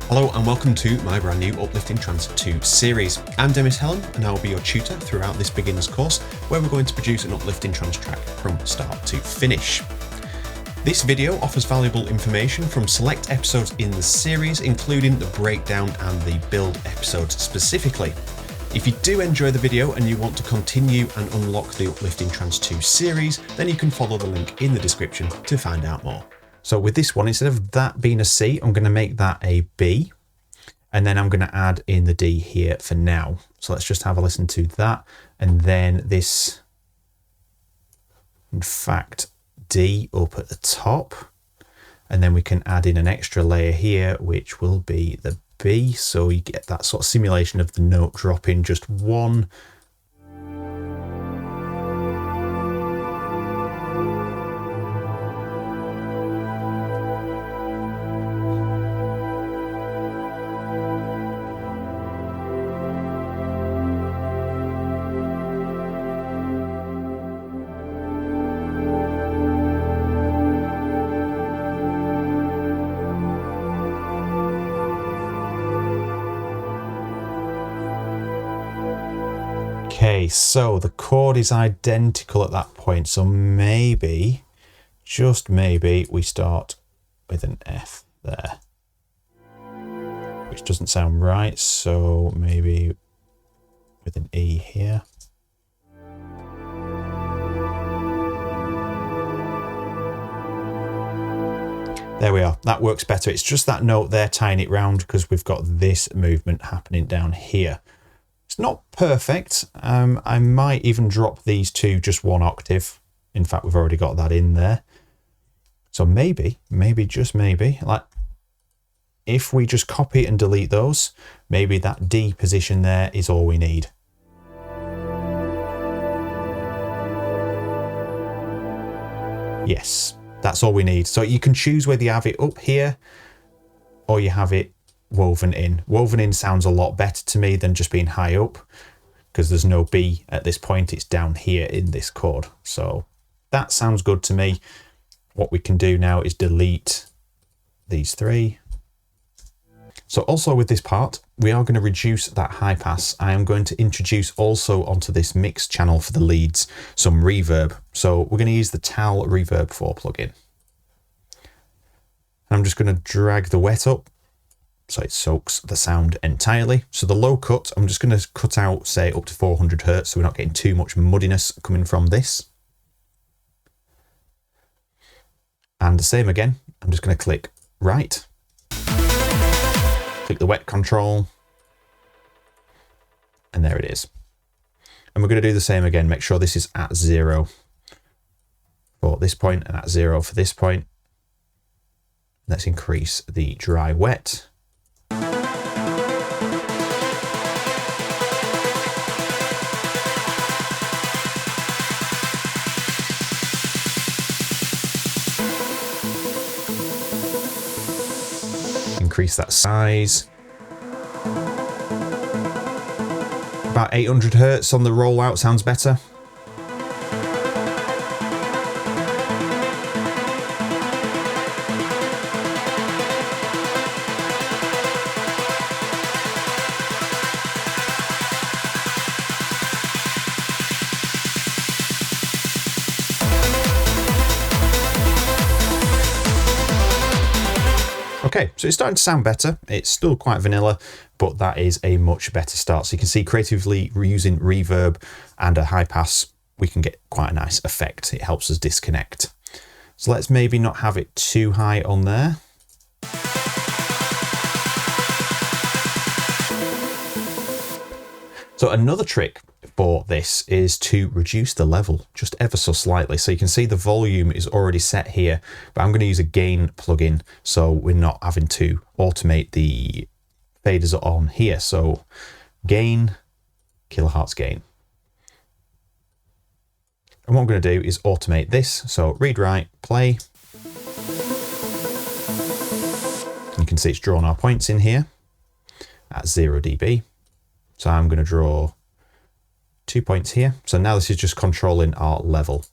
Hello and welcome to my brand new Uplifting Trance 2 series. I'm Demis Hellen and I will be your tutor throughout this beginner's course where we're going to produce an uplifting trance track from start to finish. This video offers valuable information from select episodes in the series, including the breakdown and the build episodes specifically. If you do enjoy the video and you want to continue and unlock the Uplifting Trance 2 series, then you can follow the link in the description to find out more. So with this one, instead of that being a C, I'm going to make that a B, and then I'm going to add in the D here for now. So let's just have a listen to that, and then this, in fact, D up at the top, and then we can add in an extra layer here, which will be the B, so you get that sort of simulation of the note dropping just one. Okay, so the chord is identical at that point, so maybe, just maybe, we start with an F there, which doesn't sound right, so maybe with an E here. There we are, that works better. It's just that note there tying it round because we've got this movement happening down here. It's not perfect. I might even drop these two just one octave. In fact, we've already got that in there. So maybe, just maybe, like if we just copy and delete those, maybe that D position there is all we need. Yes, that's all we need. So you can choose whether you have it up here or you have it woven in. Woven in sounds a lot better to me than just being high up, because there's no B at this point, it's down here in this chord. So that sounds good to me. What we can do now is delete these three. So also with this part, we are going to reduce that high pass. I am going to introduce also onto this mix channel for the leads some reverb. So we're going to use the Tal Reverb 4 plugin. I'm just going to drag the wet up so it soaks the sound entirely. So the low cut, I'm just going to cut out, say, up to 400 hertz, so we're not getting too much muddiness coming from this. And the same again, I'm just going to click right, click the wet control, and there it is. And we're going to do the same again, make sure this is at 0 for this point and at 0 for this point. Let's increase the dry wet. Increase that size. About 800 hertz on the rollout sounds better. Okay, so it's starting to sound better. It's still quite vanilla, but that is a much better start. So you can see creatively using reverb and a high pass, we can get quite a nice effect. It helps us disconnect. So let's maybe not have it too high on there. So another trick for this is to reduce the level just ever so slightly. So you can see the volume is already set here, but I'm going to use a gain plugin so we're not having to automate the faders on here. So gain, kilohertz gain. And what I'm going to do is automate this. So read, write, play. You can see it's drawn our points in here at 0 dB. So I'm going to draw 2 points here. So now this is just controlling our level.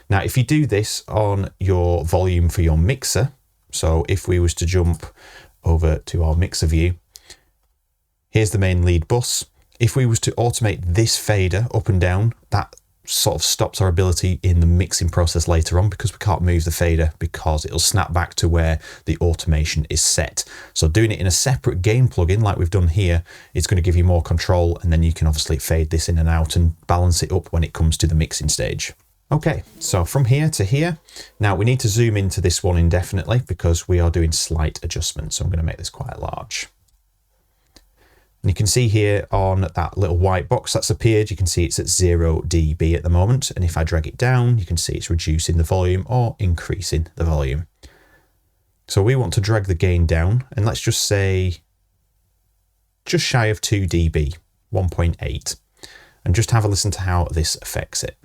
Now, if you do this on your volume for your mixer, so if we was to jump over to our mixer view. Here's the main lead bus. If we was to automate this fader up and down, that sort of stops our ability in the mixing process later on, because we can't move the fader because it'll snap back to where the automation is set. So doing it in a separate gain plugin like we've done here is going to give you more control, and then you can obviously fade this in and out and balance it up when it comes to the mixing stage. Okay, so from here to here, now we need to zoom into this one indefinitely because we are doing slight adjustments. So I'm going to make this quite large. And you can see here on that little white box that's appeared, you can see it's at 0 dB at the moment. And if I drag it down, you can see it's reducing the volume or increasing the volume. So we want to drag the gain down, and let's just say just shy of 2 dB, 1.8, and just have a listen to how this affects it.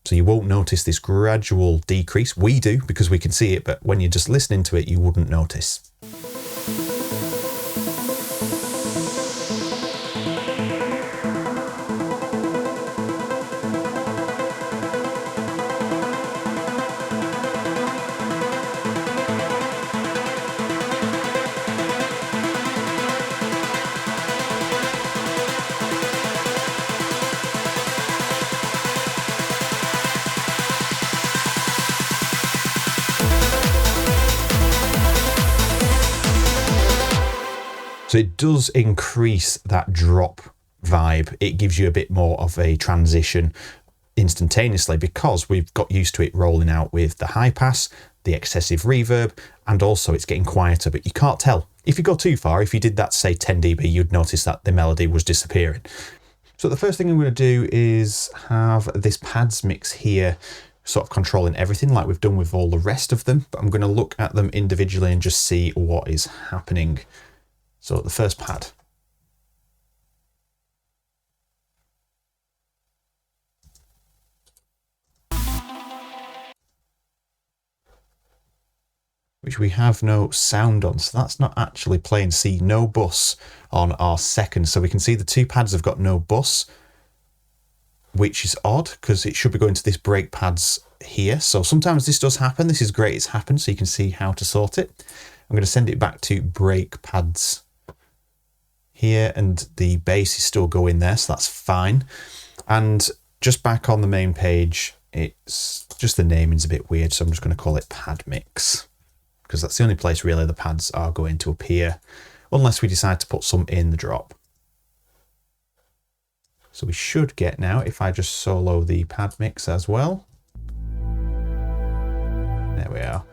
So you won't notice this gradual decrease. We do because we can see it, but when you're just listening to it, you wouldn't notice. So it does increase that drop vibe. It gives you a bit more of a transition instantaneously because we've got used to it rolling out with the high pass, the excessive reverb, and also it's getting quieter, but you can't tell. If you go too far, if you did that, say 10 dB, you'd notice that the melody was disappearing. So the first thing I'm going to do is have this pads mix here sort of controlling everything like we've done with all the rest of them, but I'm going to look at them individually and just see what is happening. So the first pad. Which we have no sound on, so that's not actually playing. See, no bus on our second. So we can see the two pads have got no bus, which is odd because it should be going to this break pads here. So sometimes this does happen. This is great it's happened, so you can see how to sort it. I'm going to send it back to break pads here, and the bass is still going there, so that's fine. And just back on the main page, it's just the naming's a bit weird, so I'm just going to call it pad mix because that's the only place really the pads are going to appear unless we decide to put some in the drop. So we should get now, if I just solo the pad mix as well. There we are.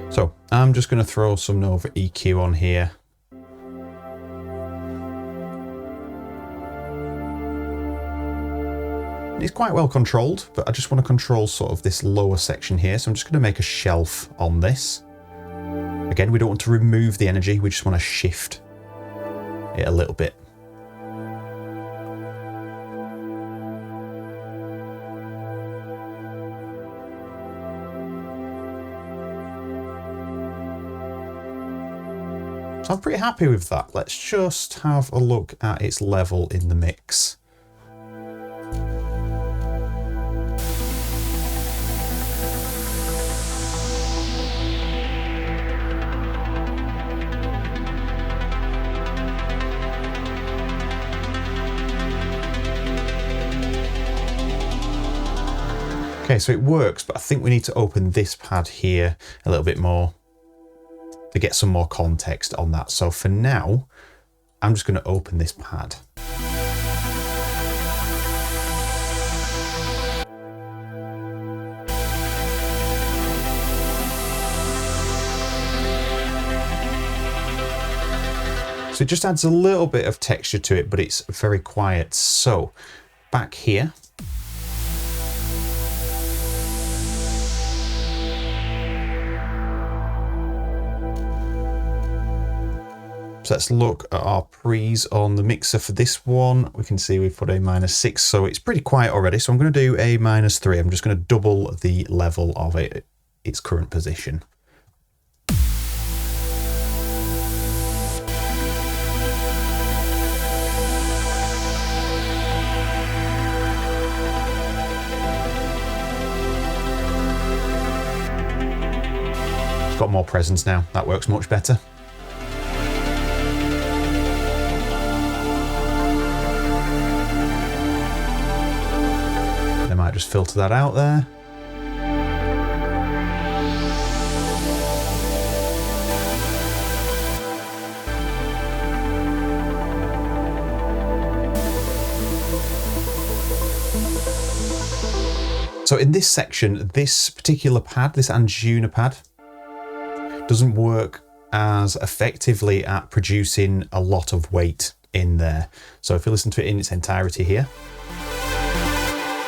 So I'm just going to throw some Nova EQ on here. It's quite well controlled, but I just want to control sort of this lower section here. So I'm just going to make a shelf on this. Again, we don't want to remove the energy. We just want to shift it a little bit. So I'm pretty happy with that. Let's just have a look at its level in the mix. Okay, so it works, but I think we need to open this pad here a little bit more to get some more context on that. So for now, I'm just going to open this pad. So it just adds a little bit of texture to it, but it's very quiet. So back here, so let's look at our pre's on the mixer for this one. We can see we've put a -6, so it's pretty quiet already. So I'm going to do a -3. I'm just going to double the level of it, its current position. got more presence now. That works much better. I might just filter that out there. So in this section, this particular pad, this Anjuna pad, doesn't work as effectively at producing a lot of weight in there. So if you listen to it in its entirety here,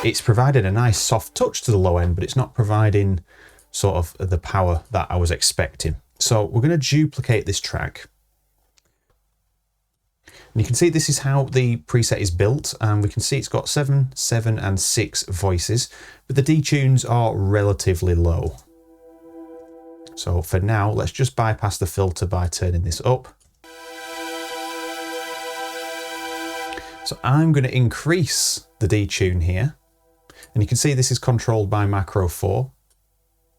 it's provided a nice soft touch to the low end, but it's not providing sort of the power that I was expecting. So we're going to duplicate this track. And you can see this is how the preset is built, and we can see it's got 7, 7 and 6 voices, but the detunes are relatively low. So for now, let's just bypass the filter by turning this up. So I'm going to increase the detune here, and you can see this is controlled by macro 4.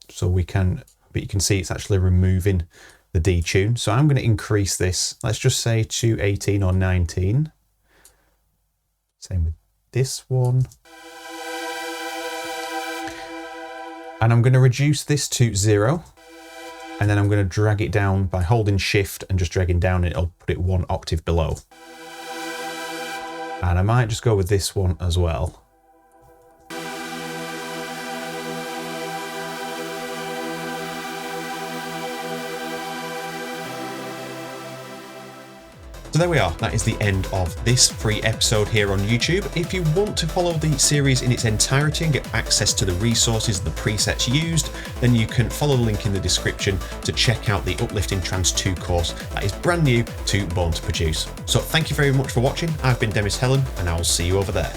So but you can see it's actually removing the detune. So I'm going to increase this, let's just say to 18 or 19. Same with this one. And I'm going to reduce this to 0. And then I'm going to drag it down by holding shift and just dragging down, and it'll put it 1 octave below. And I might just go with this one as well. So there we are, that is the end of this free episode here on YouTube. If you want to follow the series in its entirety and get access to the resources and the presets used, then you can follow the link in the description to check out the Uplifting Trance 2 course that is brand new to Born to Produce. So thank you very much for watching. I've been Demis Hellen, and I will see you over there.